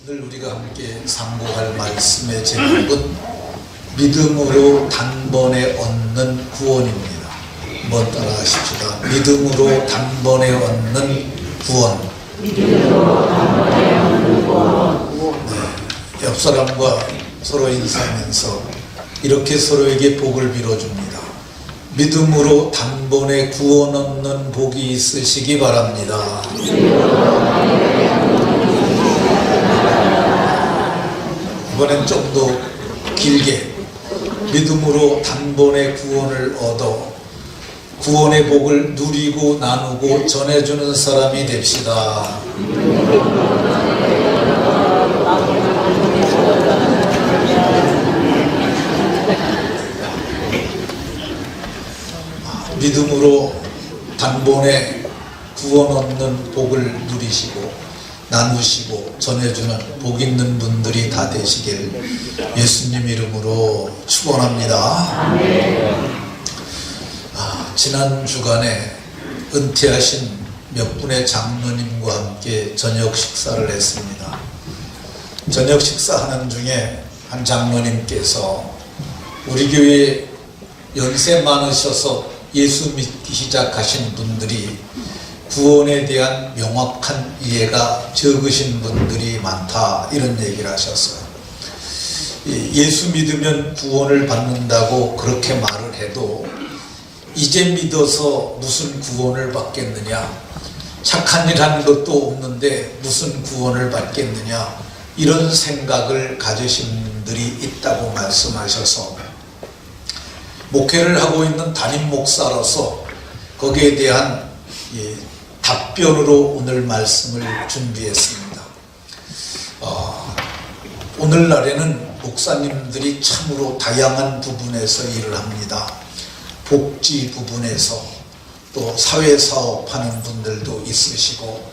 오늘 우리가 함께 상고할 말씀의 제목은 믿음으로 단번에 얻는 구원입니다. 한번 따라하십시다. 믿음으로 단번에 얻는 구원. 믿음으로 단번에 얻는 구원. 네, 옆 사람과 서로 인사하면서 이렇게 서로에게 복을 빌어줍니다. 믿음으로 단번에 구원 얻는 복이 있으시기 바랍니다. 이번엔 좀 더 길게 믿음으로 단번에 구원을 얻어 구원의 복을 누리고 나누고 전해주는 사람이 됩시다. 믿음으로 단번에 구원 얻는 복을 누리시고 나누시고 전해주는 복 있는 분들이 다 되시길 예수님 이름으로 축원합니다. 지난 주간에 은퇴하신 몇 분의 장로님과 함께 저녁 식사를 했습니다. 저녁 식사하는 중에 한 장로님께서 우리 교회 연세 많으셔서 예수 믿기 시작하신 분들이 구원에 대한 명확한 이해가 적으신 분들이 많다, 이런 얘기를 하셨어요. 예수 믿으면 구원을 받는다고 그렇게 말을 해도 이제 믿어서 무슨 구원을 받겠느냐, 착한 일 한 것도 없는데 무슨 구원을 받겠느냐, 이런 생각을 가지신 분들이 있다고 말씀하셔서 목회를 하고 있는 담임 목사로서 거기에 대한 답변으로 오늘 말씀을 준비했습니다. 오늘날에는 목사님들이 참으로 다양한 부분에서 일을 합니다. 복지 부분에서 또 사회사업하는 분들도 있으시고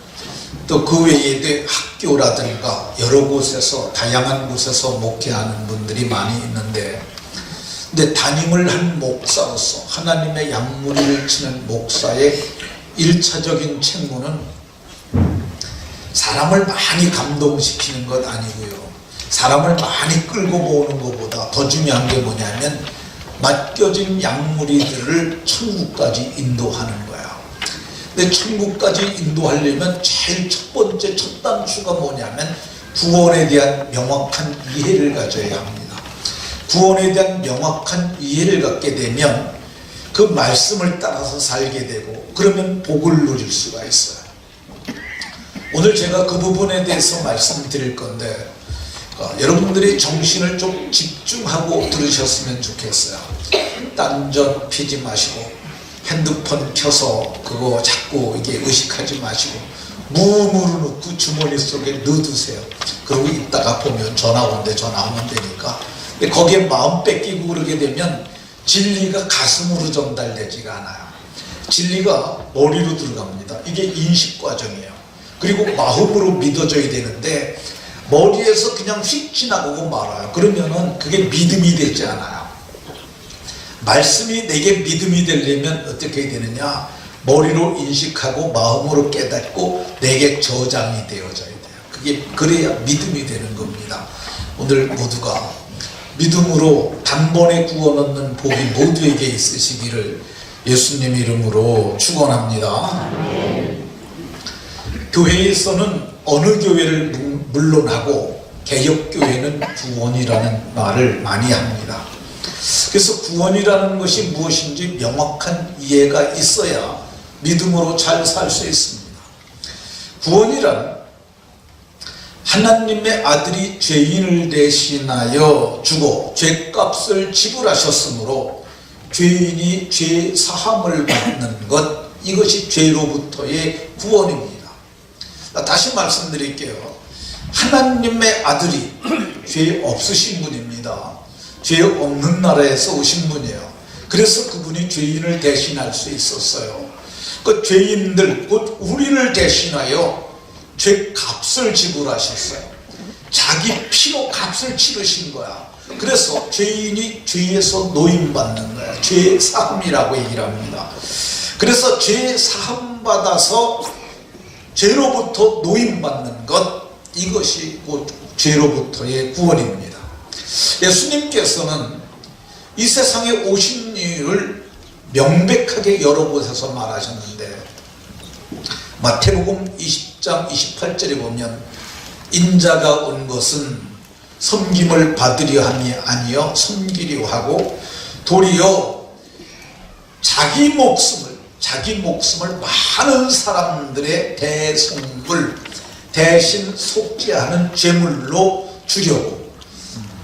또 그 외에도 학교라든가 여러 곳에서 다양한 곳에서 목회하는 분들이 많이 있는데, 근데 담임을 한 목사로서 하나님의 양무리를 치는 목사의 1차적인 책무는 사람을 많이 감동시키는 것 아니고요, 사람을 많이 끌고 모으는 것보다 더 중요한 게 뭐냐면 맡겨진 양무리들을 천국까지 인도하는 거야. 근데 천국까지 인도하려면 제일 첫 번째 첫 단추가 뭐냐면 구원에 대한 명확한 이해를 가져야 합니다. 구원에 대한 명확한 이해를 갖게 되면 그 말씀을 따라서 살게 되고 그러면 복을 누릴 수가 있어요. 오늘 제가 그 부분에 대해서 말씀드릴 건데 여러분들이 정신을 좀 집중하고 들으셨으면 좋겠어요. 딴전 피지 마시고 핸드폰 켜서 그거 자꾸 이게 의식하지 마시고 무음으로 넣고 주머니 속에 넣어두세요. 그러고 있다가 보면 전화 온대, 전화 오면 되니까. 근데 거기에 마음 뺏기고 그러게 되면 진리가 가슴으로 전달되지가 않아요. 진리가 머리로 들어갑니다. 이게 인식 과정이에요. 그리고 마음으로 믿어져야 되는데 머리에서 그냥 휙 지나가고 말아요. 그러면은 그게 믿음이 되지 않아요. 말씀이 내게 믿음이 되려면 어떻게 되느냐, 머리로 인식하고 마음으로 깨닫고 내게 저장이 되어져야 돼요. 그게 그래야 믿음이 되는 겁니다. 오늘 모두가 믿음으로 단번에 구원 얻는 복이 모두에게 있으시기를 예수님 이름으로 축원합니다. 교회에서는 어느 교회를 물론하고 개혁교회는 구원이라는 말을 많이 합니다. 그래서 구원이라는 것이 무엇인지 명확한 이해가 있어야 믿음으로 잘 살 수 있습니다. 구원이란 하나님의 아들이 죄인을 대신하여 주고 죄값을 지불하셨으므로 죄인이 죄 사함을 받는 것, 이것이 죄로부터의 구원입니다. 다시 말씀드릴게요. 하나님의 아들이 죄 없으신 분입니다. 죄 없는 나라에서 오신 분이에요. 그래서 그분이 죄인을 대신할 수 있었어요. 그 죄인들, 곧 우리를 대신하여 죄값을 지불하셨어요. 자기 피로 값을 치르신 거야. 그래서 죄인이 죄에서 노임받는 거야. 죄 사함이라고 얘기를 합니다. 그래서 죄 사함 받아서 죄로부터 노임받는 것, 이것이 곧 죄로부터의 구원입니다. 예수님께서는 이 세상에 오신 이유를 명백하게 여러 곳에서 말하셨는데, 마태복음 20장 28절에 보면 인자가 온 것은 섬김을 받으려 함이 아니여 섬기려 하고 도리어 자기 목숨을 많은 사람들의 대성물 대신 속죄하는 제물로 주려고,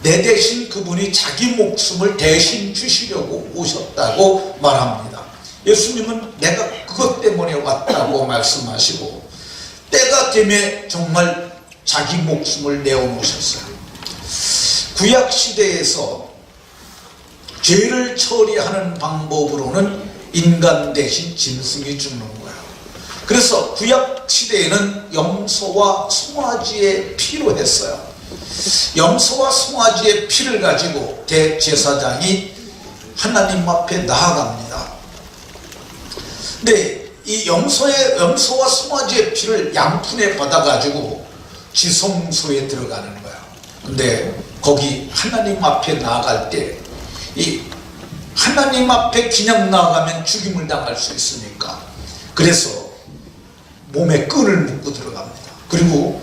내 대신 그분이 자기 목숨을 대신 주시려고 오셨다고 말합니다. 예수님은 내가 그것 때문에 왔다고 말씀하시고 때가 되면 정말 자기 목숨을 내어놓으셨어요. 구약시대에서 죄를 처리하는 방법으로는 인간 대신 짐승이 죽는 거예요. 그래서 구약시대에는 염소와 송아지의 피로 했어요. 염소와 송아지의 피를 가지고 대제사장이 하나님 앞에 나아갑니다. 근데 이 염소와 송아지의 피를 양푼에 받아가지고 지성소에 들어가는 거야. 근데 거기 하나님 앞에 나아갈 때 이 하나님 앞에 그냥 나아가면 죽임을 당할 수 있으니까, 그래서 몸에 끈을 묶고 들어갑니다. 그리고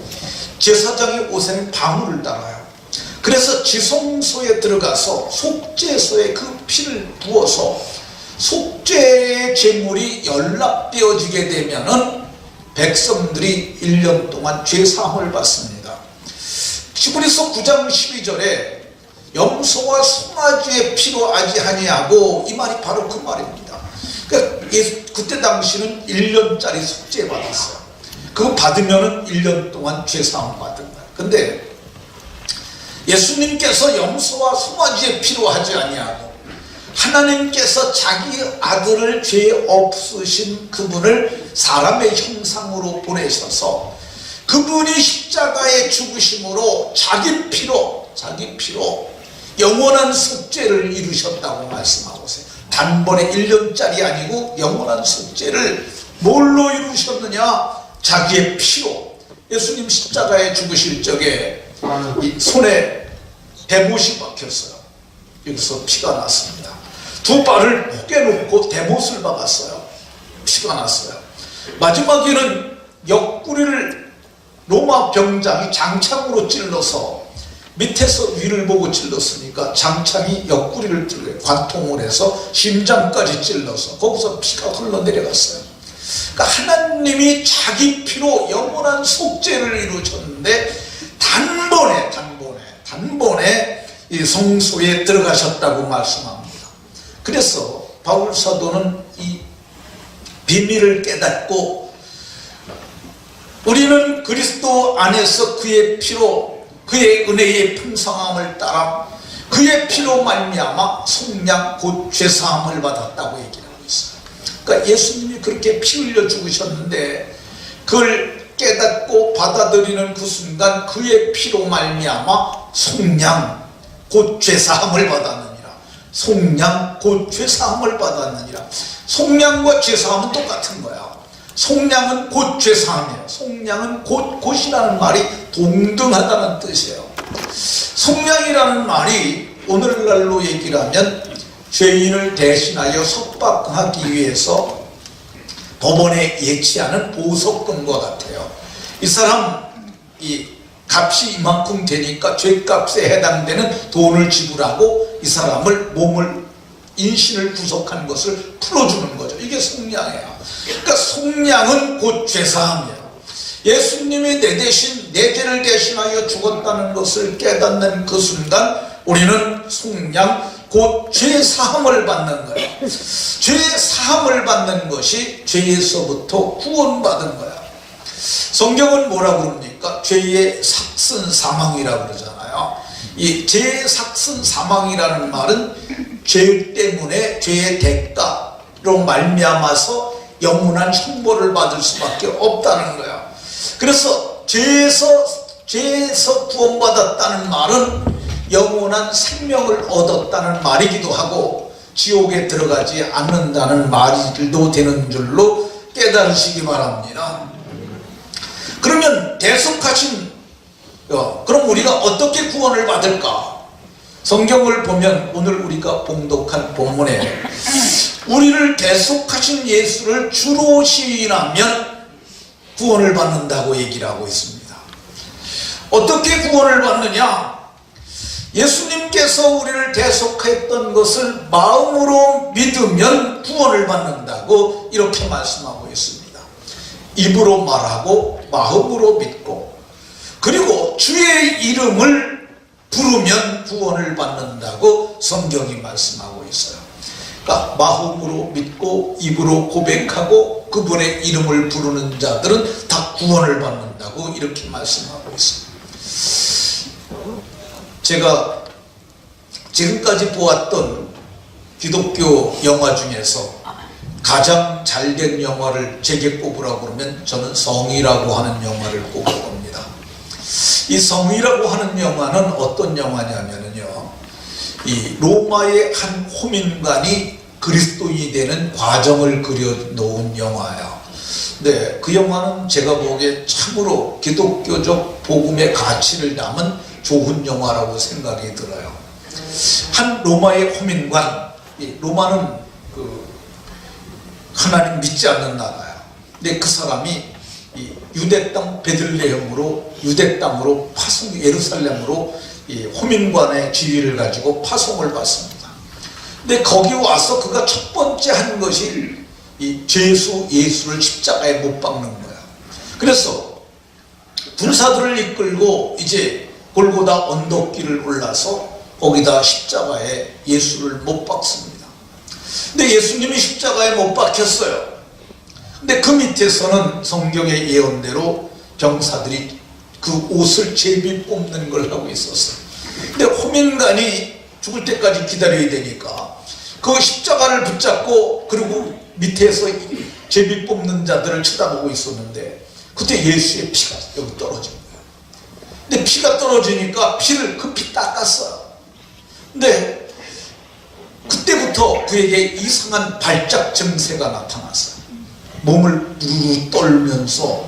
제사장의 옷에는 방울을 달아요. 그래서 지성소에 들어가서 속죄소에 그 피를 부어서 속죄의 제물이 연락되어지게 되면은 백성들이 1년 동안 죄사함을 받습니다. 히브리서 9장 12절에 염소와 송아지의 피로 하지 아니하고, 이 말이 바로 그 말입니다. 그러니까 그때 당시는 1년짜리 속죄 받았어요. 그거 받으면은 1년 동안 죄사함 받은 거예요. 근데 예수님께서 염소와 송아지의 피로 하지 아니하고 하나님께서 자기 아들을 죄 없으신 그분을 사람의 형상으로 보내셔서 그분이 십자가에 죽으심으로 자기 피로 영원한 속죄를 이루셨다고 말씀하고 있어요. 단번에 1년짜리 아니고 영원한 속죄를 뭘로 이루셨느냐? 자기의 피로. 예수님 십자가에 죽으실 적에 이 손에 대못이 박혔어요. 여기서 피가 났습니다. 두 발을 혹에 놓고 대못을 박았어요. 피가 났어요. 마지막에는 옆구리를 로마 병장이 장창으로 찔러서 밑에서 위를 보고 찔렀으니까 장창이 옆구리를 찔러요. 관통을 해서 심장까지 찔러서 거기서 피가 흘러내려갔어요. 그러니까 하나님이 자기 피로 영원한 속죄를 이루셨는데 단번에 이 성소에 들어가셨다고 말씀합니다. 그래서 바울 사도는 이 비밀을 깨닫고 우리는 그리스도 안에서 그의 피로, 그의 은혜의 풍성함을 따라 그의 피로 말미암아 속량 곧 죄사함을 받았다고 얘기를 하고 있어요. 그러니까 예수님이 그렇게 피 흘려 죽으셨는데 그걸 깨닫고 받아들이는 그 순간 그의 피로 말미암아 속량 곧 죄사함을 받았느니라. 속량 곧 죄사함을 받았느니라. 속량과 죄사함은 똑같은 거야. 속량은 곧 죄사함이에요. 속량은 곧이라는 말이 동등하다는 뜻이에요. 속량이라는 말이 오늘날로 얘기를 하면 죄인을 대신하여 석박하기 위해서 법원에 예치하는 보석금과 같아요. 이 사람 이 값이 이만큼 되니까 죄값에 해당되는 돈을 지불하고 이 사람을 인신을 구속한 것을 풀어주는 거죠. 이게 속량이에요. 그러니까 속량은 곧 죄사함이에요. 예수님이 내 죄를 대신하여 죽었다는 것을 깨닫는 그 순간 우리는 속량 곧 죄사함을 받는 거예요. 죄사함을 받는 것이 죄에서부터 구원받은 거예요. 성경은 뭐라고 그럽니까? 죄의 삭슨 사망이라고 그러잖아요. 이 죄의 삭슨 사망이라는 말은 죄 때문에 죄의 대가로 말미암아서 영원한 형벌을 받을 수밖에 없다는 거야. 그래서 죄에서 구원받았다는 말은 영원한 생명을 얻었다는 말이기도 하고 지옥에 들어가지 않는다는 말도 되는 줄로 깨달으시기 바랍니다. 그러면 대속하신 그럼 우리가 어떻게 구원을 받을까? 성경을 보면 오늘 우리가 봉독한 본문에 우리를 대속하신 예수를 주로 시인하면 구원을 받는다고 얘기를 하고 있습니다. 어떻게 구원을 받느냐? 예수님께서 우리를 대속했던 것을 마음으로 믿으면 구원을 받는다고 이렇게 말씀하고 있습니다. 입으로 말하고 마음으로 믿고 그리고 주의 이름을 부르면 구원을 받는다고 성경이 말씀하고 있어요. 그러니까 마음으로 믿고 입으로 고백하고 그분의 이름을 부르는 자들은 다 구원을 받는다고 이렇게 말씀하고 있습니다. 제가 지금까지 보았던 기독교 영화 중에서 가장 잘된 영화를 제게 꼽으라고 그러면 저는 성의라고 하는 영화를 꼽을 겁니다. 이 성의라고 하는 영화는 어떤 영화냐면요, 이 로마의 한 호민관이 그리스도인이 되는 과정을 그려놓은 영화예요. 네, 그 영화는 제가 보기에 참으로 기독교적 복음의 가치를 담은 좋은 영화라고 생각이 들어요. 한 로마의 호민관, 로마는 하나님 믿지 않는 나라예요. 근데 그 사람이 이 유대 땅 베들레헴으로 유대 땅으로 파송, 예루살렘으로 이 호민관의 지위를 가지고 파송을 받습니다. 근데 거기 와서 그가 첫 번째 한 것이 이 죄수 예수를 십자가에 못 박는 거야. 그래서 군사들을 이끌고 이제 골고다 언덕길을 올라서 거기다 십자가에 예수를 못 박습니다. 근데 예수님이 십자가에 못 박혔어요. 근데 그 밑에서는 성경의 예언대로 병사들이 그 옷을 제비 뽑는 걸 하고 있었어요. 근데 호민관이 죽을 때까지 기다려야 되니까 그 십자가를 붙잡고 그리고 밑에서 제비 뽑는 자들을 쳐다보고 있었는데 그때 예수의 피가 여기 떨어진 거예요. 근데 피가 떨어지니까 피를 급히 닦았어요. 근데 그때부터 그에게 이상한 발작 증세가 나타났어요. 몸을 부르르 떨면서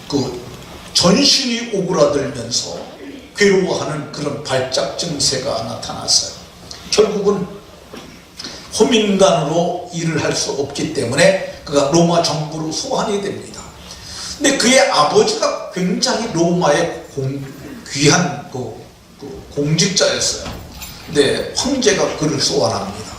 그 전신이 오그라들면서 괴로워하는 그런 발작 증세가 나타났어요. 결국은 호민관으로 일을 할 수 없기 때문에 그가 로마 정부로 소환이 됩니다. 근데 그의 아버지가 굉장히 로마의 귀한 공직자였어요. 근데 황제가 그를 소환합니다.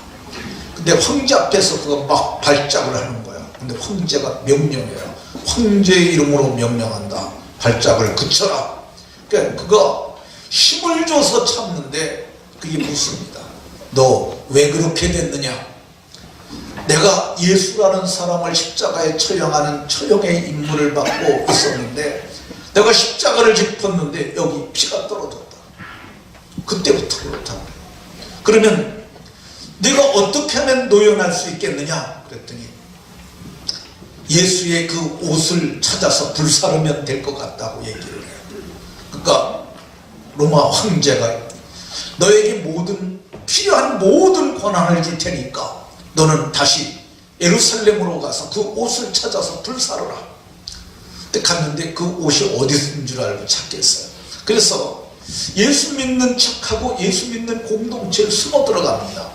근데 황제 앞에서 그가 막 발작을 하는 거야. 근데 황제가 명령해요. 황제의 이름으로 명령한다. 발작을 그쳐라. 그러니까 그가 힘을 줘서 참는데 그게 묻습니다. 너 왜 그렇게 됐느냐? 내가 예수라는 사람을 십자가에 처형하는 처형의 임무를 받고 있었는데 내가 십자가를 짚었는데 여기 피가 떨어졌다. 그때부터 그렇다고. 그러면 네가 어떻게 하면 노연할 수 있겠느냐? 그랬더니 예수의 그 옷을 찾아서 불사르면 될 것 같다고 얘기를 해요. 그러니까 로마 황제가 너에게 필요한 모든 권한을 줄 테니까 너는 다시 예루살렘으로 가서 그 옷을 찾아서 불사르라. 근데 갔는데 그 옷이 어디 있는 줄 알고 찾겠어요. 그래서 예수 믿는 척하고 예수 믿는 공동체를 숨어 들어갑니다.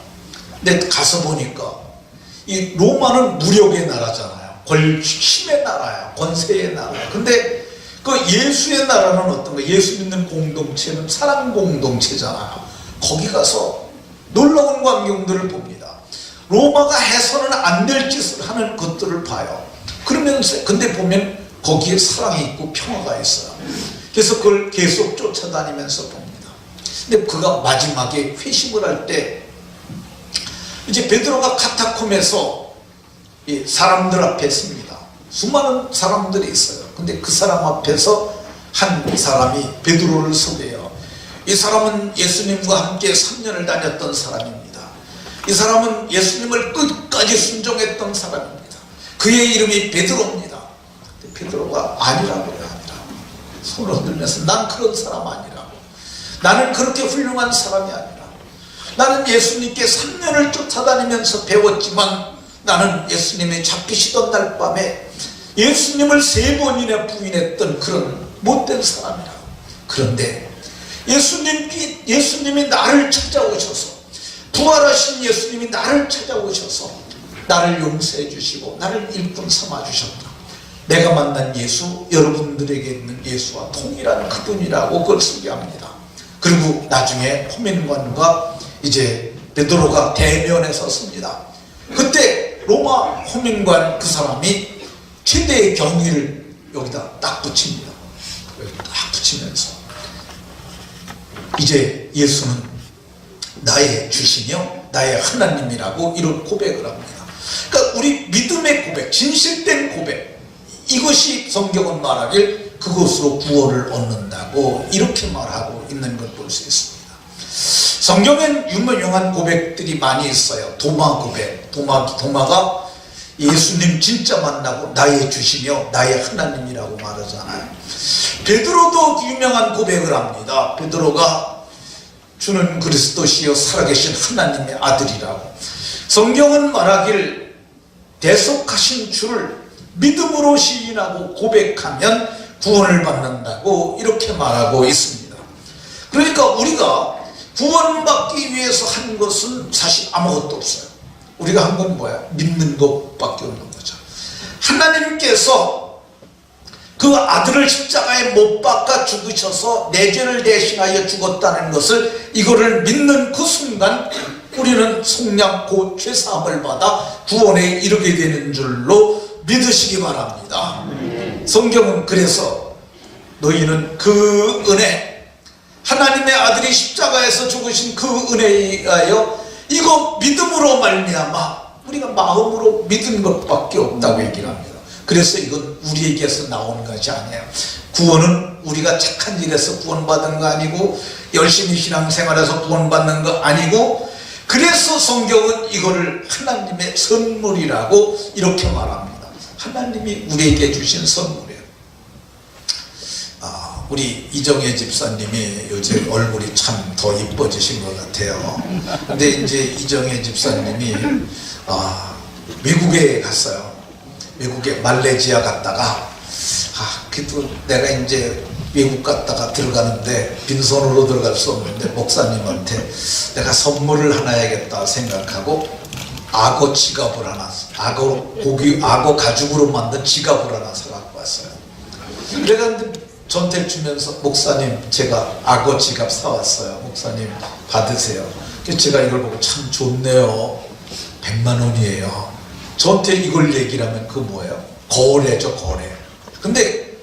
근데 가서 보니까 이 로마는 무력의 나라잖아요. 힘의 나라야. 권세의 나라야. 근데 그 예수의 나라는 어떤가? 예수 믿는 공동체는 사랑 공동체잖아요. 거기 가서 놀라운 광경들을 봅니다. 로마가 해서는 안 될 짓을 하는 것들을 봐요. 그러면서 근데 보면 거기에 사랑이 있고 평화가 있어요. 그래서 그걸 계속 쫓아다니면서 봅니다. 근데 그가 마지막에 회심을 할 때 이제 베드로가 카타콤에서 사람들 앞에 섭니다. 수많은 사람들이 있어요. 근데 그 사람 앞에서 한 사람이 베드로를 섭외해요. 이 사람은 예수님과 함께 3년을 다녔던 사람입니다. 이 사람은 예수님을 끝까지 순종했던 사람입니다. 그의 이름이 베드로입니다. 베드로가 아니라고요. 아니라고. 손을 흔들면서 난 그런 사람 아니라고. 나는 그렇게 훌륭한 사람이 아니라고. 나는 예수님께 3년을 쫓아다니면서 배웠지만 나는 예수님이 잡히시던 날 밤에 예수님을 3번이나 부인했던 그런 못된 사람이라고. 그런데 예수님이 나를 찾아오셔서, 부활하신 예수님이 나를 찾아오셔서 나를 용서해 주시고 나를 일꾼 삼아 주셨다. 내가 만난 예수, 여러분들에게 있는 예수와 동일한 그분이라고 그걸 소개합니다. 그리고 나중에 호민관과 이제 베드로가 대면에 섰습니다. 그때 로마 호민관 그 사람이 최대의 경위를 여기다 딱 붙입니다. 여기 딱 붙이면서 이제 예수는 나의 주시며 나의 하나님이라고 이런 고백을 합니다. 그러니까 우리 믿음의 고백, 진실된 고백, 이것이 성경은 말하길 그것으로 구원을 얻는다고 이렇게 말하고 있는 걸 볼 수 있습니다. 성경엔 유명한 고백들이 많이 있어요. 도마 고백. 도마가 예수님 진짜 만나고 나의 주시며 나의 하나님이라고 말하잖아요. 베드로도 유명한 고백을 합니다. 베드로가 주는 그리스도시요 살아계신 하나님의 아들이라고. 성경은 말하길 대속하신 주를 믿음으로 시인하고 고백하면 구원을 받는다고 이렇게 말하고 있습니다. 그러니까 우리가 구원받기 위해서 한 것은 사실 아무것도 없어요. 우리가 한 건 뭐야? 믿는 것밖에 없는 거죠. 하나님께서 그 아들을 십자가에 못 박아 죽으셔서 내 죄를 대신하여 죽었다는 것을, 이거를 믿는 그 순간 우리는 속량 곧 죄사함을 받아 구원에 이르게 되는 줄로 믿으시기 바랍니다. 성경은 그래서 너희는 그 은혜, 하나님의 아들이 십자가에서 죽으신 그 은혜에 의하여 이거 믿음으로 말미암아 우리가 마음으로 믿은 것밖에 없다고 얘기를 합니다. 그래서 이건 우리에게서 나오는 것이 아니에요. 구원은 우리가 착한 일에서 구원받은 거 아니고 열심히 신앙생활해서 구원받는 거 아니고, 그래서 성경은 이거를 하나님의 선물이라고 이렇게 말합니다. 하나님이 우리에게 주신 선물이에요. 우리 이정혜 집사님이 요새 얼굴이 참 더 이뻐지신 것 같아요. 근데 이제 이정혜 집사님이 미국에 갔어요. 미국에 말레이시아 갔다가 그래도 내가 이제 미국 갔다가 들어가는데 빈손으로 들어갈 수 없는데 목사님한테 내가 선물을 하나 해야겠다 생각하고 악어 지갑을 하나, 악어 가죽으로 만든 지갑을 하나 사갖고 왔어요. 내가 근데 전택 주면서 목사님 제가 악어 지갑 사왔어요. 목사님 받으세요. 그래서 제가 이걸 보고 참 좋네요. 100만 원이에요. 저한테 이걸 얘기를 하면 그 뭐예요? 거래죠, 거래. 근데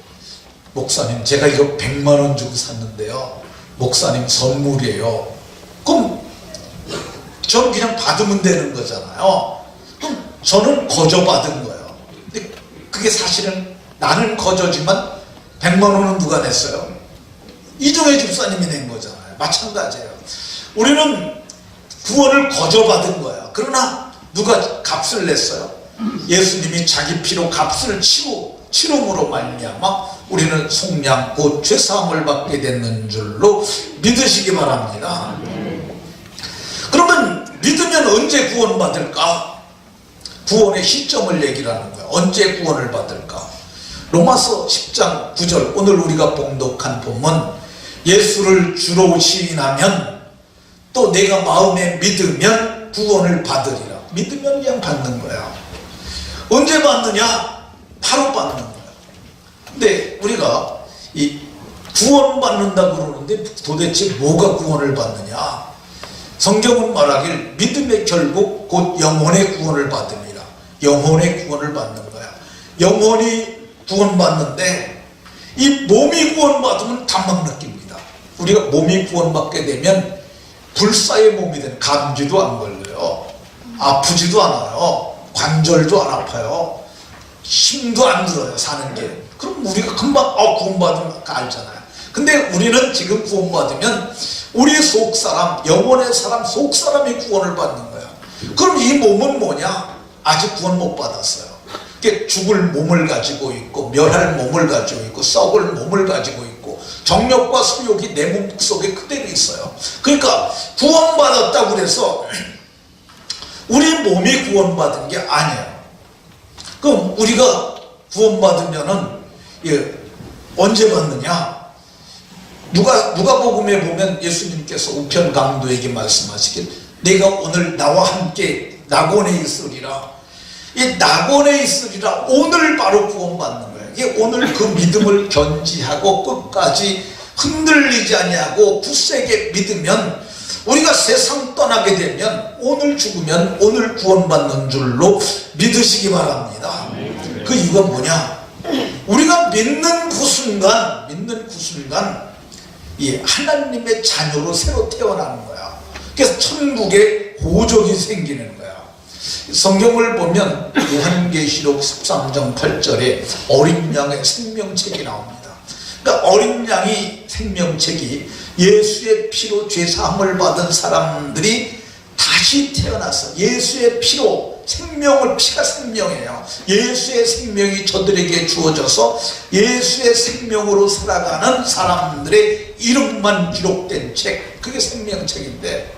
목사님 제가 이거 100만 원 주고 샀는데요, 목사님 선물이에요. 그럼 저는 그냥 받으면 되는 거잖아요. 그럼 저는 거저 받은 거예요. 근데 그게 사실은 나는 거저지만 100만 원은 누가 냈어요? 이정혜 집사님이 낸 거잖아요. 마찬가지예요. 우리는 구원을 거저 받은 거예요. 그러나 누가 값을 냈어요? 예수님이 자기 피로 값을 치름으로 말미암아 우리는 속량 곧 죄사함을 받게 되는 줄로 믿으시기 바랍니다. 그러면 믿으면 언제 구원받을까? 구원의 시점을 얘기를 하는 거예요. 언제 구원을 받을까? 로마서 10장 9절, 오늘 우리가 봉독한 본문, 예수를 주로 시인하면 또 내가 마음에 믿으면 구원을 받으리라. 믿으면 그냥 받는 거야. 언제 받느냐? 바로 받는 거야. 근데 우리가 이 구원받는다 그러는데 도대체 뭐가 구원을 받느냐? 성경은 말하길 믿음의 결국 곧 영혼의 구원을 받습니다. 영혼의 구원을 받는 거야. 영혼이 구원받는데 이 몸이 구원받으면 단막 느낍니다. 우리가 몸이 구원받게 되면 불사의 몸이 되는, 감기도 안 걸려요. 아프지도 않아요. 관절도 안 아파요. 힘도 안 들어요. 사는 게. 그럼 우리가 금방 구원받으면 알잖아요. 근데 우리는 지금 구원받으면 우리 속사람, 영혼의 사람, 속사람이 구원을 받는 거야. 그럼 이 몸은 뭐냐? 아직 구원 못 받았어요. 죽을 몸을 가지고 있고 멸할 몸을 가지고 있고 썩을 몸을 가지고 있고 정욕과 소욕이 내 몸 속에 그대로 있어요. 그러니까 구원받았다고 그래서 우리 몸이 구원받은 게 아니에요. 그럼 우리가 구원받으면은 언제 받느냐? 누가복음에 보면 예수님께서 우편 강도에게 말씀하시길 내가 오늘 나와 함께 낙원에 있으리라. 이 낙원에 있으리라, 오늘 바로 구원받는 거예요. 이게 오늘 그 믿음을 견지하고 끝까지 흔들리지 아니하고 굳세게 믿으면, 우리가 세상 떠나게 되면 오늘 죽으면 오늘 구원받는 줄로 믿으시기 바랍니다. 그 이유가 뭐냐? 우리가 믿는 그 순간 이 하나님의 자녀로 새로 태어나는 거야. 그래서 천국에 호적이 생기는 거야. 성경을 보면 요한계시록 13장 8절에 어린 양의 생명책이 나옵니다. 그러니까 어린 양이 생명책이 예수의 피로 죄사함을 받은 사람들이 다시 태어나서 예수의 피로 피가 생명이에요. 예수의 생명이 저들에게 주어져서 예수의 생명으로 살아가는 사람들의 이름만 기록된 책, 그게 생명책인데,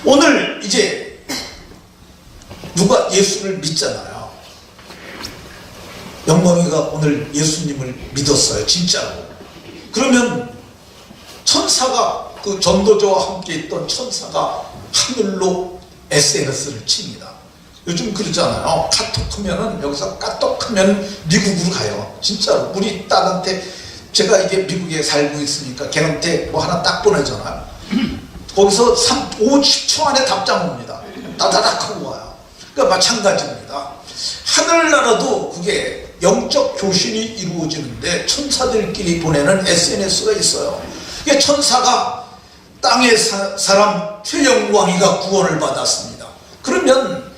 오늘 이제 누가 예수를 믿잖아요. 영광이가 오늘 예수님을 믿었어요, 진짜로. 그러면 천사가, 그 전도자와 함께 있던 천사가 하늘로 SNS를 칩니다. 요즘 그러잖아요. 카톡하면은, 여기서 카톡하면 미국으로 가요. 진짜로. 우리 딸한테, 제가 이게 미국에 살고 있으니까 걔한테 뭐 하나 딱 보내잖아요. 거기서 50초 안에 답장 옵니다. 따다닥 하고 와요. 그러니까 마찬가지입니다. 하늘나라도 그게 영적 교신이 이루어지는데 천사들끼리 보내는 SNS가 있어요. 그게 천사가 땅의 사람 최영광이가 구원을 받았습니다. 그러면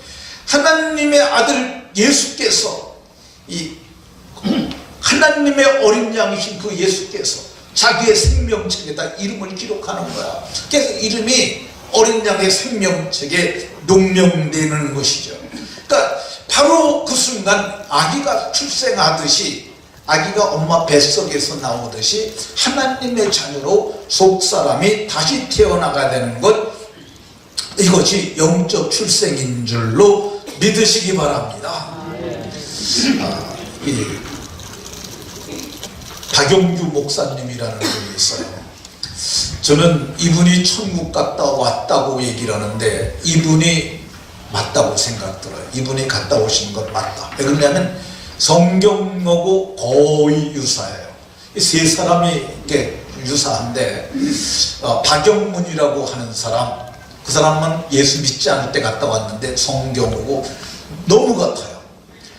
하나님의 아들 예수께서, 이 하나님의 어린 양이신 그 예수께서 자기의 생명책에다 이름을 기록하는 거야. 그래서 이름이 어린 양의 생명책에 농명되는 것이죠. 그러니까 바로 그 순간 아기가 출생하듯이, 아기가 엄마 뱃속에서 나오듯이 하나님의 자녀로 속사람이 다시 태어나게 되는 것, 이것이 영적 출생인 줄로 믿으시기 바랍니다. 박용규 목사님이라는 분이 있어요. 저는 이분이 천국 갔다 왔다고 얘기를 하는데 이분이 맞다고 생각 들어요. 이분이 갔다 오신 건 맞다. 왜 그러냐면 성경하고 거의 유사해요. 이 세 사람이 이렇게 유사한데, 박영문이라고 하는 사람, 그 사람은 예수 믿지 않을 때 갔다 왔는데 성경하고 너무 같아요.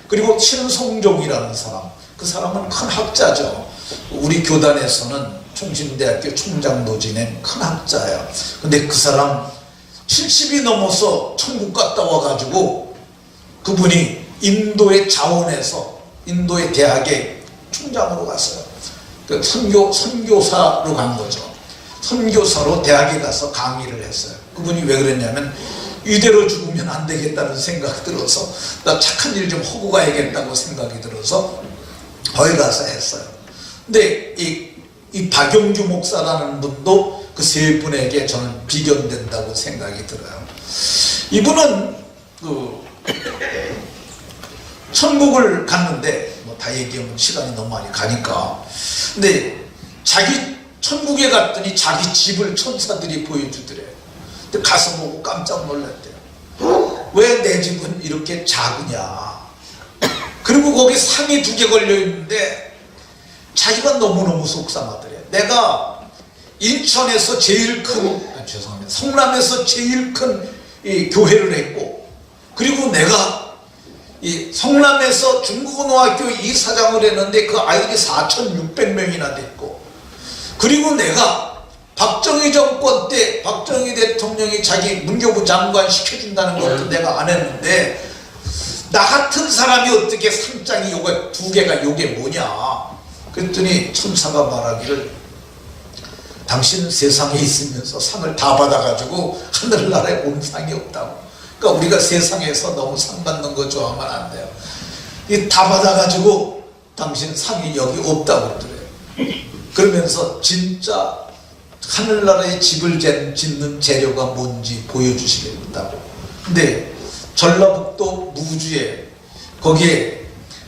그리고 신성종이라는 사람, 그 사람은 큰 학자죠. 우리 교단에서는 충신대학교 총장도 지낸 큰 학자예요. 근데 그 사람 70이 넘어서 천국 갔다 와가지고 그분이 인도의 자원에서 인도의 대학의 총장으로 갔어요. 그 선교사로 간 거죠. 선교사로 대학에 가서 강의를 했어요. 그분이 왜 그랬냐면 이대로 죽으면 안 되겠다는 생각이 들어서, 나 착한 일 좀 하고 가야겠다고 생각이 들어서 거기 가서 했어요. 근데 이 박영규 목사라는 분도 그 세 분에게 저는 비견된다고 생각이 들어요. 이분은 천국을 갔는데, 뭐 다 얘기하면 시간이 너무 많이 가니까, 근데 자기 천국에 갔더니 자기 집을 천사들이 보여주더래요. 근데 가서 보고 깜짝 놀랐대요. 왜 내 집은 이렇게 작으냐. 그리고 거기 상이 2개 걸려 있는데 자기가 너무너무 속상하더래요. 내가 인천에서 제일 큰, 죄송합니다, 성남에서 제일 큰 이 교회를 했고, 그리고 내가 이 성남에서 중고등학교 이사장을 했는데 그 아이들이 4,600명이나 됐고, 그리고 내가 박정희 정권 때 박정희 대통령이 자기 문교부 장관 시켜준다는 것도 내가 안 했는데, 나 같은 사람이 어떻게 상장이 요게 2개가 요게 뭐냐. 그랬더니 천사가 말하기를, 당신 세상에 있으면서 상을 다 받아가지고 하늘나라에 온 상이 없다고. 그러니까 우리가 세상에서 너무 상 받는 거 좋아하면 안 돼요. 이 다 받아가지고 당신 상이 여기 없다고 그러더래요. 그러면서 진짜 하늘나라에 집을 짓는 재료가 뭔지 보여주시겠다고. 근데 전라북도 무주에, 거기에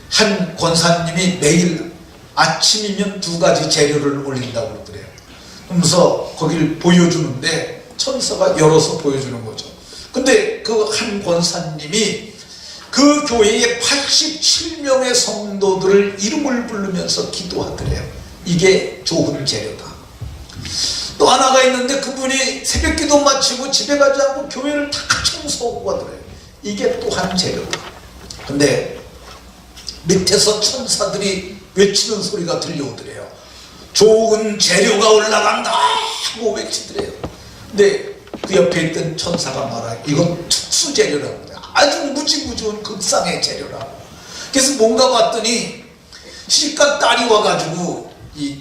한 권사님이 매일 아침이면 2가지 재료를 올린다고 그러더라고요. 하면서 거기를 보여주는데 천사가 열어서 보여주는 거죠. 근데 그 한 권사님이 그 교회의 87명의 성도들을 이름을 부르면서 기도하더래요. 이게 좋은 재료다. 또 하나가 있는데 그분이 새벽 기도 마치고 집에 가지 않고 교회를 다 청소하고 가더래요. 이게 또한 재료다. 근데 밑에서 천사들이 외치는 소리가 들려오더래요. 좋은 재료가 올라간다 하고 외치더래요. 근데 그 옆에 있던 천사가 말하기 이건 특수 재료라고 그래요. 아주 무지무지한 극상의 재료라고. 그래서 뭔가 봤더니 시집간 딸이 와가지고 이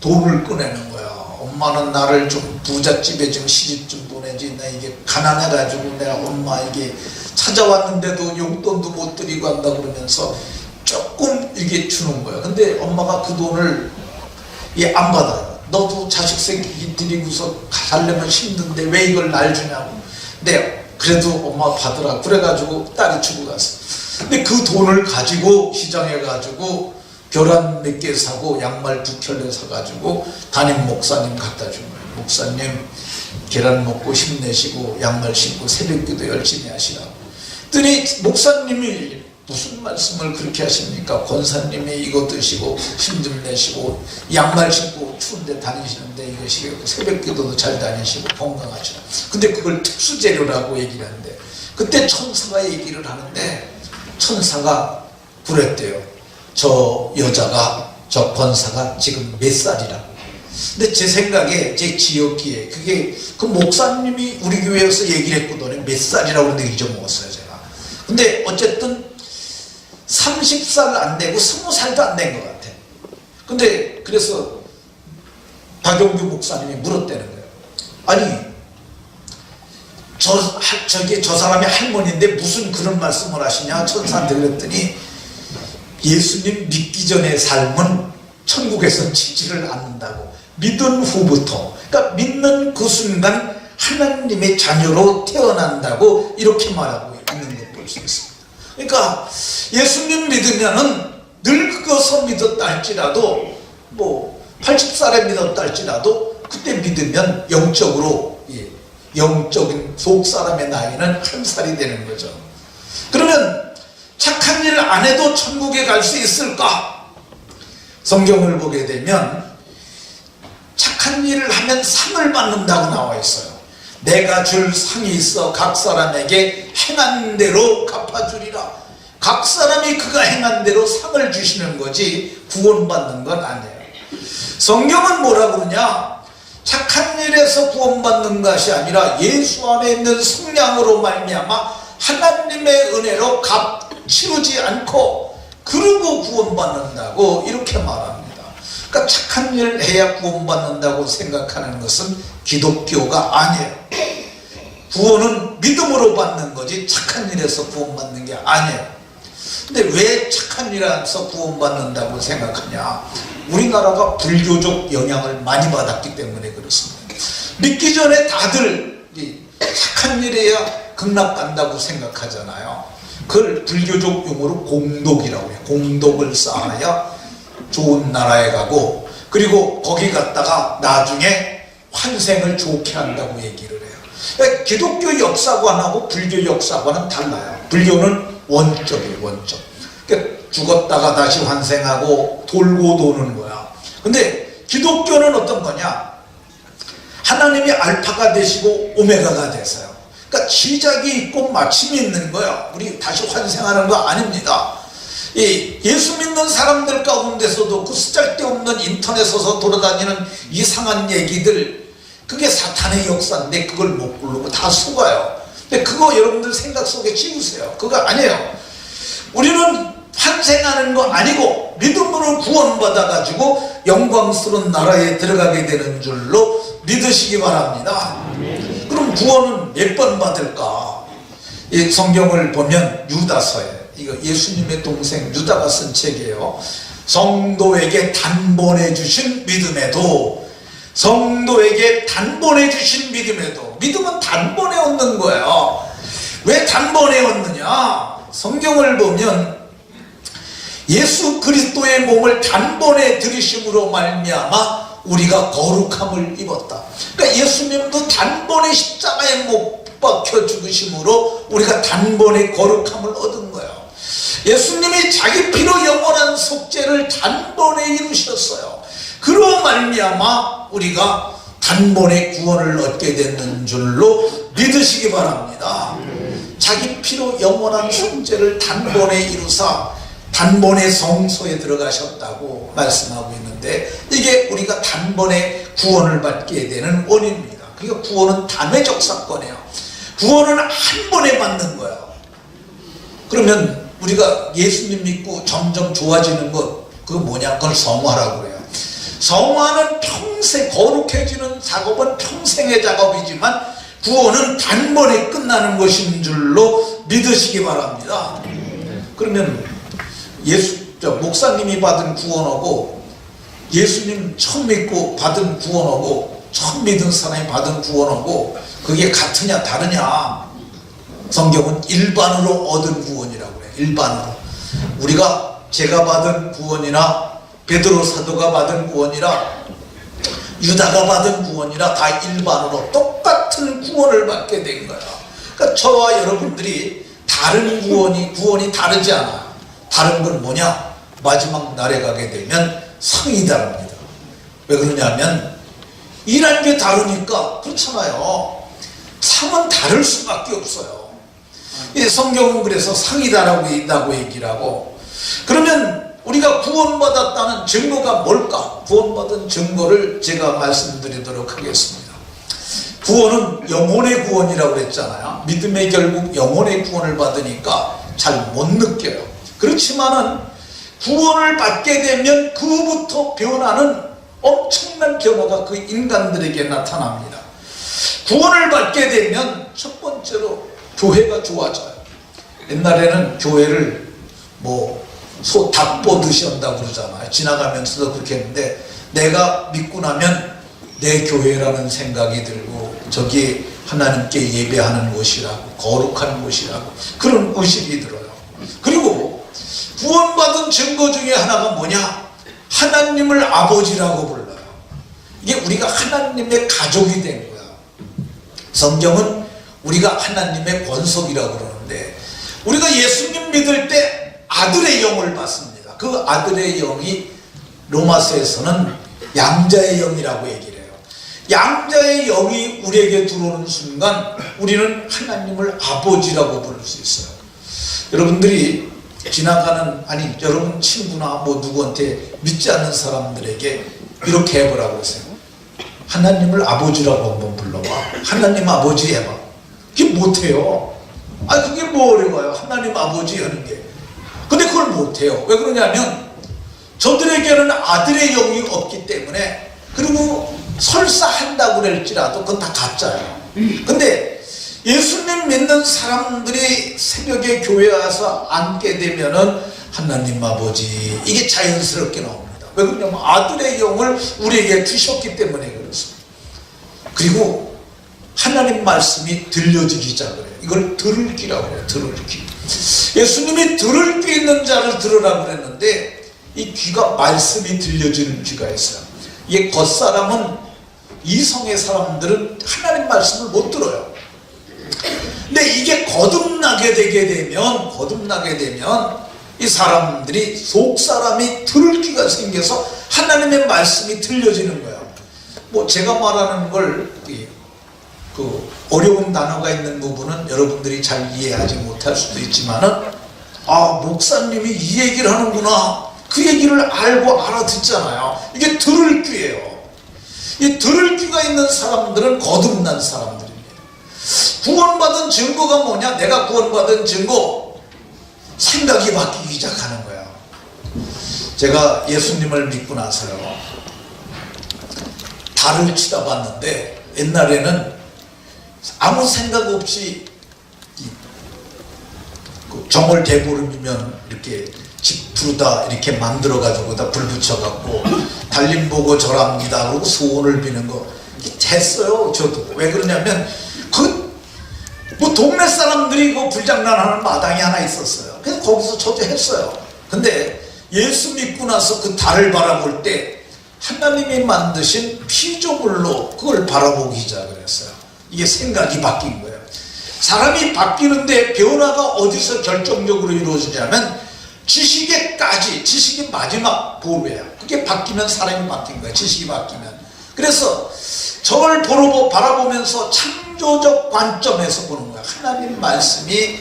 돈을 꺼내는 거야. 엄마는 나를 좀 부잣집에 좀 시집 좀 보내지, 나 이게 가난해가지고 내가 엄마 이게 찾아왔는데도 용돈도 못 드리고 한다 그러면서 조금 이게 주는 거야. 근데 엄마가 그 돈을 안 받아요. 너도 자식 새끼 드리고서 살려면 힘든데 왜 이걸 날 주냐고. 근데 그래도 엄마 받으라 그래가지고 딸이 주고 갔어. 근데 그 돈을 가지고 시장에 가지고 계란 몇 개 사고 양말 2켤레 사가지고 담임 목사님 갖다 준 거예요. 목사님 계란 먹고 힘내시고 양말 신고 새벽기도 열심히 하시라고. 그랬더니 목사님이 무슨 말씀을 그렇게 하십니까? 권사님이 이거 드시고 힘 좀 내시고 양말 신고 추운데 다니시는데 이것이 새벽기도도 잘 다니시고 건강하시라. 근데 그걸 특수재료라고 얘기를 하는데 그때 천사가 얘기를 하는데 천사가 그랬대요. 저 여자가 저 권사가 지금 몇 살이라. 근데 제 생각에 제 지역기에 그게 그 목사님이 우리 교회에서 얘기를 했거든요. 몇 살이라고 그러는데 잊어먹었어요 제가. 근데 어쨌든 30살 안 되고 20살도 안 된 것 같아. 근데 그래서 박용규 목사님이 물었다는 거예요. 아니 저 사람이 할머니인데 무슨 그런 말씀을 하시냐 천사한테 그랬더니 예수님 믿기 전의 삶은 천국에서 지지를 않는다고. 믿은 후부터, 그러니까 믿는 그 순간 하나님의 자녀로 태어난다고 이렇게 말하고 있는 걸 볼 수 있습니다. 그러니까 예수님 믿으면은 늙어서 믿었다 할지라도 뭐 80살에 믿었다 할지라도 그때 믿으면 영적으로 영적인 속사람의 나이는 1살이 되는 거죠. 그러면 착한 일 안 해도 천국에 갈 수 있을까? 성경을 보게 되면 착한 일을 하면 상을 받는다고 나와 있어요. 내가 줄 상이 있어 각 사람에게 행한 대로 갚아주리라. 각 사람이 그가 행한 대로 상을 주시는 거지 구원받는 건 아니에요. 성경은 뭐라 그러냐? 착한 일에서 구원받는 것이 아니라 예수 안에 있는 성량으로 말미암아 하나님의 은혜로 치르지 않고 그러고 구원받는다고 이렇게 말합니다. 그러니까 착한 일을 해야 구원받는다고 생각하는 것은 기독교가 아니에요. 구원은 믿음으로 받는 거지 착한 일에서 구원받는 게 아니에요. 근데 왜 착한 일에서 구원받는다고 생각하냐? 우리나라가 불교적 영향을 많이 받았기 때문에 그렇습니다. 믿기 전에 다들 착한 일해야 극락 간다고 생각하잖아요. 그걸 불교적 용어로 공덕이라고 해요. 공덕을 쌓아야 좋은 나라에 가고 그리고 거기 갔다가 나중에 환생을 좋게 한다고 얘기를 해요. 그러니까 기독교 역사관하고 불교 역사관은 달라요. 불교는 원적이에요. 원적. 그러니까 죽었다가 다시 환생하고 돌고 도는 거야. 근데 기독교는 어떤 거냐? 하나님이 알파가 되시고 오메가가 되세요. 그러니까 시작이 있고 마침이 있는 거야. 우리 다시 환생하는 거 아닙니다. 예수 믿는 사람들 가운데서도 그 쓰잘데없는 인터넷에서 돌아다니는 이상한 얘기들 그게 사탄의 역사인데 그걸 못 부르고 다 속아요. 근데 그거 여러분들 생각 속에 지우세요. 그거 아니에요. 우리는 환생하는 거 아니고 믿음으로 구원받아 가지고 영광스러운 나라에 들어가게 되는 줄로 믿으시기 바랍니다. 그럼 구원은 몇 번 받을까? 이 성경을 보면 유다서에 이거 예수님의 동생 유다가 쓴 책이에요. 성도에게 단번에 주신 믿음에도 성도에게 단번에 주신 믿음에도 믿음은 단번에 얻는 거예요. 왜 단번에 얻느냐? 성경을 보면 예수 그리스도의 몸을 단번에 들이심으로 말미암아 우리가 거룩함을 입었다. 그러니까 예수님도 단번에 십자가에 못 박혀 죽으심으로 우리가 단번에 거룩함을 얻은 거예요. 예수님이 자기 피로 영원한 속죄를 단번에 이루셨어요. 그로 말미암아 우리가 단번에 구원을 얻게 되는 줄로 믿으시기 바랍니다. 자기 피로 영원한 속죄를 단번에 이루사 단번에 성소에 들어가셨다고 말씀하고 있는데, 이게 우리가 단번에 구원을 받게 되는 원인입니다. 그러니까 구원은 단회적 사건이에요. 구원은 한 번에 받는 거예요. 그러면 우리가 예수님 믿고 점점 좋아지는 것, 그거 뭐냐? 그걸 성화라고 해요. 성화는 평생, 거룩해지는 작업은 평생의 작업이지만 구원은 단번에 끝나는 것인 줄로 믿으시기 바랍니다. 그러면 목사님이 받은 구원하고 예수님 처음 믿고 받은 구원하고 처음 믿은 사람이 받은 구원하고 그게 같으냐 다르냐? 성경은 일반으로 얻은 구원이라고 해요. 일반으로. 제가 받은 구원이나 베드로 사도가 받은 구원이라 유다가 받은 구원이라 다 일반으로 똑같은 구원을 받게 된 거야. 그러니까 저와 여러분들이 다른 구원이 다르지 않아. 다른 건 뭐냐? 마지막 날에 가게 되면 상이 다릅니다. 왜 그러냐면 일한 게 다르니까. 그렇잖아요. 상은 다를 수밖에 없어요. 성경은 그래서 상이 다르다고 얘기를 하고, 그러면 우리가 구원받았다는 증거가 뭘까? 구원받은 증거를 제가 말씀드리도록 하겠습니다. 구원은 영혼의 구원이라고 그랬잖아요. 믿음의 결국 영혼의 구원을 받으니까 잘 못 느껴요. 그렇지만은 구원을 받게 되면 그부터 변하는 엄청난 변화가 그 인간들에게 나타납니다. 구원을 받게 되면 첫 번째로 교회가 좋아져요. 옛날에는 교회를 소 닭 보듯이 한다고 그러잖아요. 지나가면서도 그렇게 했는데, 내가 믿고 나면 내 교회라는 생각이 들고 저기 하나님께 예배하는 곳이라고, 거룩한 곳이라고, 그런 의식이 들어요. 그리고 구원받은 증거 중에 하나가 뭐냐? 하나님을 아버지라고 불러요. 이게 우리가 하나님의 가족이 된 거야. 성경은 우리가 하나님의 권속이라고 그러는데, 우리가 예수님 믿을 때 아들의 영을 받습니다. 그 아들의 영이 로마서에서는 양자의 영이라고 얘기를 해요. 양자의 영이 우리에게 들어오는 순간 우리는 하나님을 아버지라고 부를 수 있어요. 여러분들이 지나가는, 여러분 친구나 누구한테 믿지 않는 사람들에게 이렇게 해보라고 하세요. 하나님을 아버지라고 한번 불러봐. 하나님 아버지 해봐. 그게 못해요. 그게 뭐 어려워요. 하나님 아버지 하는 게. 근데 그걸 못해요. 왜 그러냐면 저들에게는 아들의 영이 없기 때문에, 그리고 설사 한다고 할지라도 그건 다 가짜예요. 근데 예수님 믿는 사람들이 새벽에 교회 와서 앉게 되면은 하나님 아버지, 이게 자연스럽게 나옵니다. 왜 그러냐면 아들의 영을 우리에게 주셨기 때문에 그렇습니다. 그리고 하나님 말씀이 들려지기 시작해요. 이걸 들을 귀라고 해요. 들을 귀. 예수님이 들을 귀 있는 자를 들으라고 그랬는데, 이 귀가 말씀이 들려지는 귀가 있어요. 이게 겉사람은, 이성의 사람들은 하나님 말씀을 못 들어요. 근데 이게 거듭나게 되면 이 사람들이, 속사람이 들을 귀가 생겨서 하나님의 말씀이 들려지는 거예요. 제가 말하는 걸 어려운 단어가 있는 부분은 여러분들이 잘 이해하지 못할 수도 있지만은, 목사님이 이 얘기를 하는구나, 그 얘기를 알고 알아듣잖아요. 이게 들을 귀예요. 이 들을 귀가 있는 사람들은 거듭난 사람들입니다. 구원받은 증거가 뭐냐? 내가 구원받은 증거, 생각이 바뀌기 시작하는 거야. 제가 예수님을 믿고 나서요, 달을 치다봤는데, 옛날에는 아무 생각 없이 정월 대보름이면 이렇게 집 부르다 이렇게 만들어가지고 다 불 붙여갖고 달림 보고 절합니다 그러고 소원을 비는 거 했어요. 저도. 왜 그러냐면 동네 사람들이 불장난하는 마당이 하나 있었어요. 그래서 거기서 저도 했어요. 근데 예수 믿고 나서 그 달을 바라볼 때 하나님이 만드신 피조물로 그걸 바라보기 시작을 했어요. 이게 생각이 바뀐 거예요. 사람이 바뀌는데 변화가 어디서 결정적으로 이루어지냐면 지식에까지, 지식이 마지막 보루예요. 그게 바뀌면 사람이 바뀐 거예요. 지식이 바뀌면. 그래서 저걸 바라보면서 창조적 관점에서 보는 거예요. 하나님 말씀이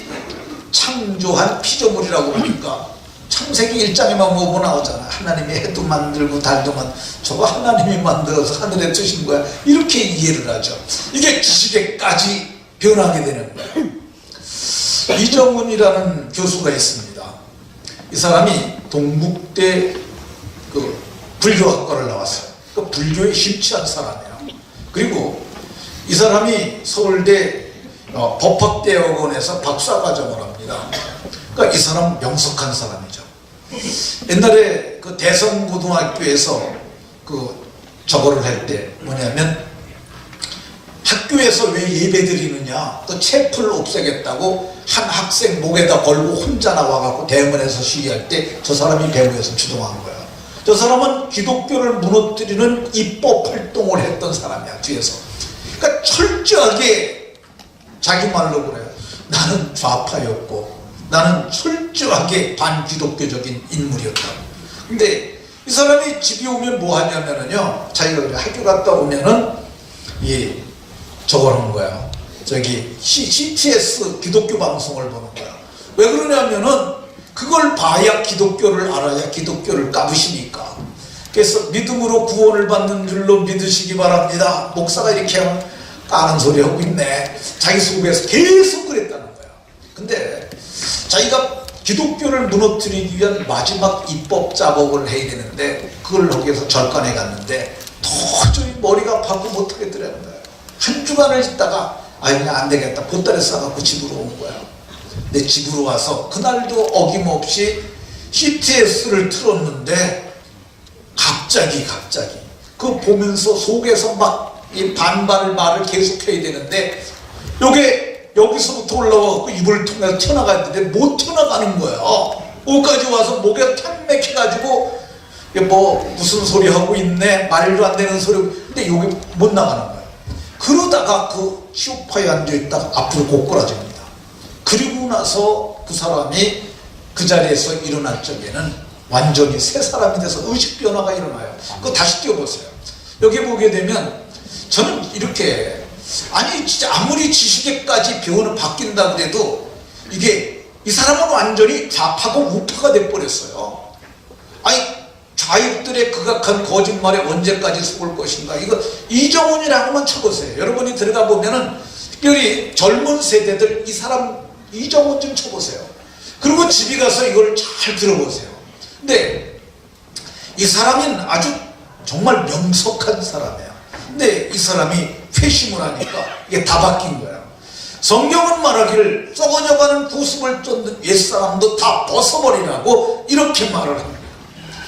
창조한 피조물이라고 보니까 창세기 1장에만 뭐 나오잖아. 하나님이 해도 만들고 달도 저거 하나님이 만들어서 하늘에 두신 거야. 이렇게 이해를 하죠. 이게 지식에까지 변하게 되는 거예요. 이정훈이라는 교수가 있습니다. 이 사람이 동국대 그 불교학과를 나왔어요. 그 불교에 심취한 사람이에요. 그리고 이 사람이 서울대 법학대학원에서 박사과정을 합니다. 그러니까 이 사람 명석한 사람이죠. 옛날에 그 대성고등학교에서 그 저거를 할 때 뭐냐면 학교에서 왜 예배 드리느냐, 그 채플 없애겠다고 한 학생 목에다 걸고 혼자 나와갖고 대문에서 시위할 때 저 사람이 배후에서 주동한 거야. 저 사람은 기독교를 무너뜨리는 입법 활동을 했던 사람이야, 뒤에서. 그러니까 철저하게 자기 말로 그래요. 나는 좌파였고 나는 철저하게 반기독교적인 인물이었다고. 근데 이 사람이 집에 오면 뭐 하냐면은요, 자기가 학교 갔다 오면은 저걸 하는 거야. 저기 CTS 기독교 방송을 보는 거야. 왜 그러냐면은 그걸 봐야 기독교를 알아야 기독교를 까부시니까. 그래서 믿음으로 구원을 받는 줄로 믿으시기 바랍니다. 목사가 이렇게 하면 까는 소리 하고 있네. 자기 속에서 계속 그랬다는 거야. 근데 자기가 기독교를 무너뜨리기 위한 마지막 입법 작업을 해야 되는데 그걸 하기 위해서 절간에 갔는데 도저히 머리가 아파서 못하겠더라는 거야. 한 주간을 있다가 그냥 안 되겠다. 보따리 싸갖고 집으로 온 거야. 근데 집으로 와서 그날도 어김없이 CTS를 틀었는데 갑자기 그거 보면서 속에서 막 이 반발을 말을 계속해야 되는데 여기서부터 올라와서 입을 통해서 튀어나가야 되는데 못 튀어나가는 거야. 여기까지 와서 목에 탁 맥혀가지고 뭐 무슨 소리 하고 있네, 말도 안 되는 소리. 근데 여기 못 나가는 거야. 그러다가 그 소파에 앉아있다가 앞으로 고꾸라집니다. 그리고 나서 그 사람이 그 자리에서 일어날 적에는 완전히 새 사람이 돼서 의식 변화가 일어나요. 그거 다시 띄워보세요. 여기 보게 되면 저는 이렇게 진짜 아무리 지식에까지 변화는 바뀐다 그래도 이게 이 사람은 완전히 좌파고 우파가 돼버렸어요. 좌익들의 극악한 거짓말에 언제까지 속을 것인가. 이거 이정훈이라고만 쳐보세요. 여러분이 들어가 보면은 특별히 젊은 세대들 이 사람 이정훈 좀 쳐보세요. 그리고 집에 가서 이걸 잘 들어보세요. 근데 이 사람은 아주 정말 명석한 사람이에요. 근데 이 사람이 회심을 하니까 이게 다 바뀐 거야. 성경은 말하기를 썩어져가는 구습을 쫓는 옛사람도 다 벗어버리라고 이렇게 말을 합니다.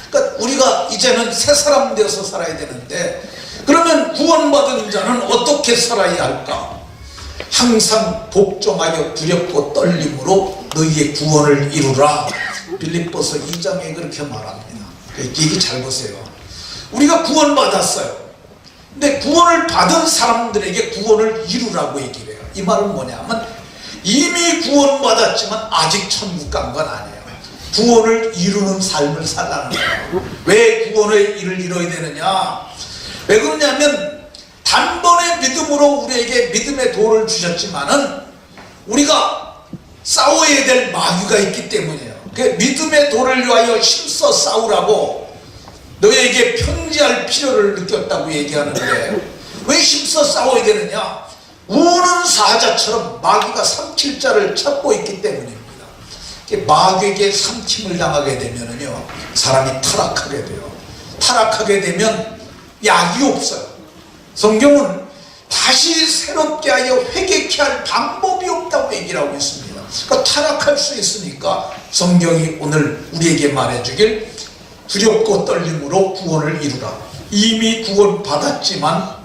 그러니까 우리가 이제는 새 사람 되어서 살아야 되는데 그러면 구원받은 자는 어떻게 살아야 할까? 항상 복종하여 두렵고 떨림으로 너희의 구원을 이루라. 빌립보서 2장에 그렇게 말합니다. 얘기 잘 보세요. 우리가 구원받았어요. 근데 구원을 받은 사람들에게 구원을 이루라고 얘기를 해요. 이 말은 뭐냐면 이미 구원받았지만 아직 천국 간 건 아니에요. 구원을 이루는 삶을 살라는 거예요. 왜 구원을 이뤄야 되느냐? 왜 그러냐면 단번에 믿음으로 우리에게 믿음의 도를 주셨지만은 우리가 싸워야 될 마귀가 있기 때문이에요. 그 믿음의 도를 위하여 힘써 싸우라고 너희에게 편지할 필요를 느꼈다고 얘기하는데 왜 힘써 싸워야 되느냐? 우는 사자처럼 마귀가 삼킬자를 찾고 있기 때문입니다. 마귀에게 삼킴을 당하게 되면은요, 사람이 타락하게 돼요. 타락하게 되면 약이 없어요. 성경은 다시 새롭게 하여 회개케 할 방법이 없다고 얘기를 하고 있습니다. 그러니까 타락할 수 있으니까 성경이 오늘 우리에게 말해주길 두렵고 떨림으로 구원을 이루라. 이미 구원 받았지만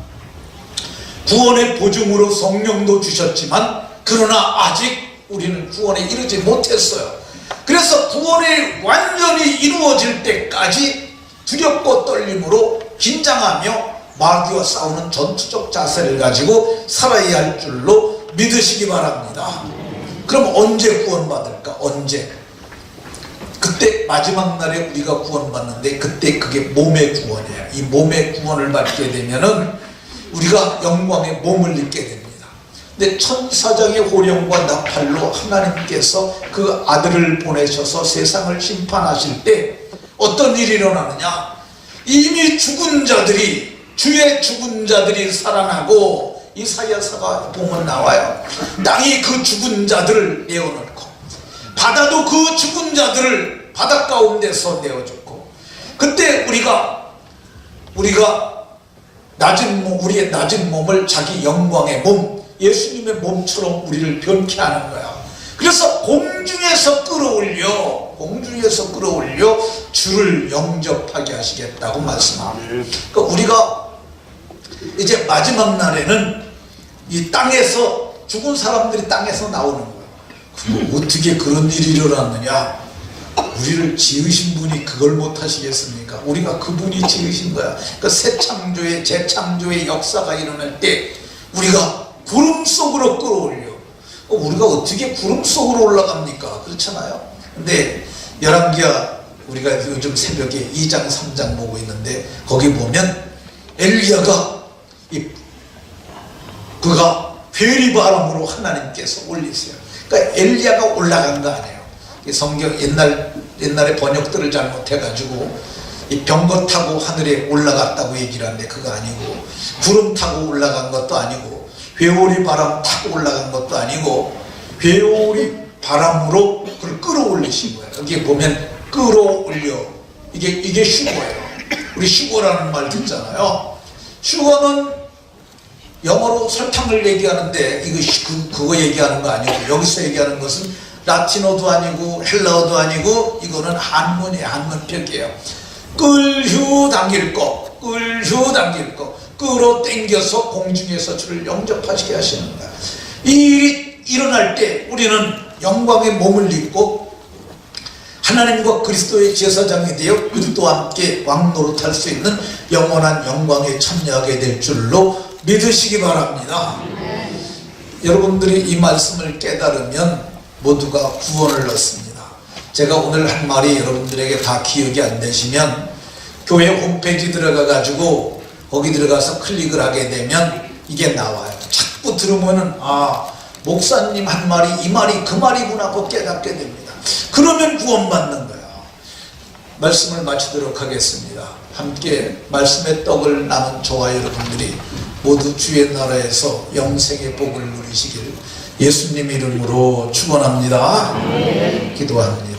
구원의 보증으로 성령도 주셨지만 그러나 아직 우리는 구원에 이르지 못했어요. 그래서 구원이 완전히 이루어질 때까지 두렵고 떨림으로 긴장하며 마귀와 싸우는 전투적 자세를 가지고 살아야 할 줄로 믿으시기 바랍니다. 그럼 언제 구원받을까? 언제? 그때 마지막 날에 우리가 구원받는데 그때 그게 몸의 구원이에요. 이 몸의 구원을 받게 되면은 우리가 영광의 몸을 입게 됩니다. 근데 천사장의 호령과 나팔로 하나님께서 그 아들을 보내셔서 세상을 심판하실 때 어떤 일이 일어나느냐? 이미 죽은 자들이, 주의 죽은 자들이 살아나고, 이사야서가 보면 나와요. 땅이 그 죽은 자들을 내어놓고, 바다도 그 죽은 자들을 바다 가운데서 내어줬고, 그때 우리가 낮은 몸, 우리의 낮은 몸을 자기 영광의 몸, 예수님의 몸처럼 우리를 변케 하는 거야. 그래서 공중에서 끌어올려 주를 영접하게 하시겠다고 말씀합니다. 그러니까 우리가 이제 마지막 날에는 이 땅에서 죽은 사람들이 땅에서 나오는 거야. 어떻게 그런 일이 일어났느냐? 우리를 지으신 분이 그걸 못 하시겠습니까? 우리가 그분이 지으신 거야. 그러니까 새 창조의, 재창조의 역사가 일어날 때 우리가 구름 속으로 끌어올려. 우리가 어떻게 구름 속으로 올라갑니까? 그렇잖아요. 근데 열왕기하 우리가 요즘 새벽에 2장 3장 보고 있는데 거기 보면 엘리야가 그가 회리바람으로 하나님께서 올리세요. 그러니까 엘리야가 올라간 거 아니에요. 성경 옛날에 번역들을 잘못해가지고 이 병거 타고 하늘에 올라갔다고 얘기를 하는데 그거 아니고, 구름 타고 올라간 것도 아니고, 회오리 바람 타고 올라간 것도 아니고, 회오리 바람으로 그걸 끌어올리신 거예요. 여기 보면 끌어올려, 이게 슈거예요. 우리 슈거라는 말 듣잖아요. 슈거는 영어로 설탕을 얘기하는데 그거 얘기하는 거 아니고, 여기서 얘기하는 것은 라틴어도 아니고 헬라어도 아니고 이거는 한문이에요. 한문표기예요. 끌휴 당길 거, 끌어 당겨서 공중에서 주를 영접하시게 하시는 거야. 이 일이 일어날 때 우리는 영광의 몸을 입고 하나님과 그리스도의 제사장이 되어 그리스도와 함께 왕노릇할 수 있는 영원한 영광에 참여하게 될 줄로 믿으시기 바랍니다. 여러분들이 이 말씀을 깨달으면 모두가 구원을 얻습니다. 제가 오늘 한 말이 여러분들에게 다 기억이 안 되시면 교회 홈페이지 들어가 가지고 거기 들어가서 클릭을 하게 되면 이게 나와요. 자꾸 들으면은 목사님 한 말이 이 말이 그 말이구나 하고 깨닫게 됩니다. 그러면 구원받는 거예요. 말씀을 마치도록 하겠습니다. 함께 말씀의 떡을 나눈 저와 여러분들이 모두 주의 나라에서 영생의 복을 누리시길 예수님 이름으로 축원합니다. 기도합니다.